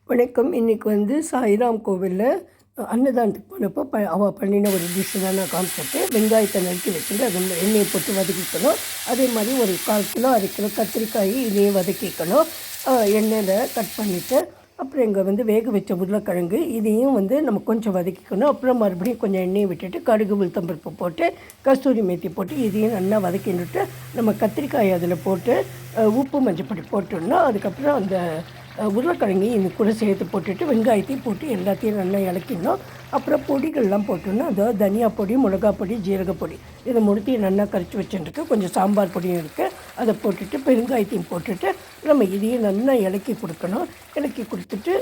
வணக்கம். இன்றைக்கி வந்து சாய்ராம் கோவிலில் அன்னதானத்துக்கு போனப்போ அவள் பண்ணின ஒரு டிஷ்ஷு தான் நான் காமிச்சிருக்கேன். வெங்காயத்தை நறுக்கி வச்சுட்டு அதை எண்ணெயை போட்டு வதக்கிக்கணும். அதே மாதிரி ஒரு 1/4 கிலோ 1/2 கிலோ கத்திரிக்காய் இதையும் வதக்கிக்கணும். எண்ணெயில் கட் பண்ணிவிட்டு அப்புறம் இங்கே வந்து வேக வச்ச உருளைக்கிழங்கு இதையும் வந்து நம்ம கொஞ்சம் வதக்கிக்கணும். அப்புறம் மறுபடியும் கொஞ்சம் எண்ணெயை விட்டுட்டு கடுகு உளுத்தம்பருப்பு போட்டு கஸ்தூரி மேத்தி போட்டு இதையும் நல்லா வதக்கிட்டு நம்ம கத்திரிக்காய் அதில் போட்டு உப்பு மஞ்சப்பொடி போட்டுடணும். அதுக்கப்புறம் அந்த உருளைக்கிழங்கு இது கூட சேர்த்து போட்டுட்டு வெங்காயத்தையும் போட்டு எல்லாத்தையும் நல்லா இலக்கிடணும். அப்புறம் பொடிகள்லாம் போட்டோன்னா அதாவது தனியா பொடி, மிளகா பொடி, ஜீரகப்பொடி இதை முடித்தையும் நல்லா கரைச்சி வச்சுருக்கு. கொஞ்சம் சாம்பார் பொடியும் இருக்குது, அதை போட்டுட்டு பெருங்காயத்தையும் போட்டுட்டு நம்ம இதையும் நல்லா இலக்கி கொடுக்கணும். இலக்கி கொடுத்துட்டு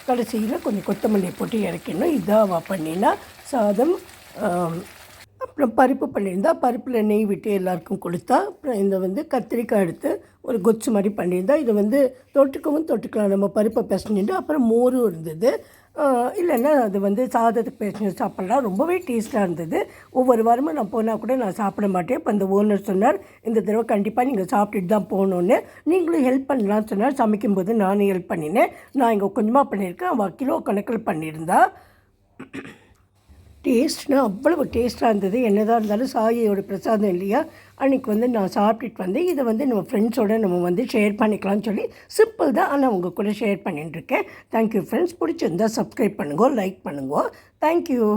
கடைசியில் கொஞ்சம் கொத்தமல்லி போட்டு இறக்கிடணும். இதாக பண்ணினா சாதம். அப்புறம் பருப்பு பண்ணியிருந்தா பருப்பில் நெய் விட்டு எல்லாருக்கும் கொடுத்தா. அப்புறம் இந்த வந்து கத்திரிக்காய் எடுத்து ஒரு கொச்சு மாதிரி பண்ணியிருந்தா. இதை வந்து தொட்டுக்கலாம். நம்ம பருப்பை பிசைஞ்சிட்டு அப்புறம் மோரும் இருந்தது. இல்லைன்னா அது வந்து சாதத்துக்கு பிசைஞ்சு சாப்பிட்லாம். ரொம்பவே டேஸ்ட்டாக இருந்தது. ஒவ்வொரு வாரமும் நான் போனால் கூட நான் சாப்பிட மாட்டேன். இப்போ அந்த ஓனர் சொன்னார் இந்த தடவை கண்டிப்பாக நீங்கள் சாப்பிட்டுட்டு தான் போகணுன்னு. நீங்களும் ஹெல்ப் பண்ணலான்னு சொன்னார். சமைக்கும்போது நானும் ஹெல்ப் பண்ணினேன். நான் இங்கே கொஞ்சமாக பண்ணியிருக்கேன், அவள் கிலோ கணக்கில் பண்ணியிருந்தா. டேஸ்ட்னால் அவ்வளவு டேஸ்ட்டாக இருந்தது. என்னதான் இருந்தாலும் சாயியோட பிரசாதம் இல்லையா, அன்றைக்கி வந்து நான் சாப்பிட்டுட்டு வந்தேன். இதை வந்து நம்ம ஃப்ரெண்ட்ஸோடு நம்ம வந்து ஷேர் பண்ணிக்கலாம்னு சொல்லி சிம்பிள் தான், ஆனால் உங்கள் கூட ஷேர் பண்ணிட்டுருக்கேன். Thank you friends. பிடிச்சிருந்தால் சப்ஸ்கிரைப் பண்ணுங்க, லைக் பண்ணுங்க. தேங்க்யூ.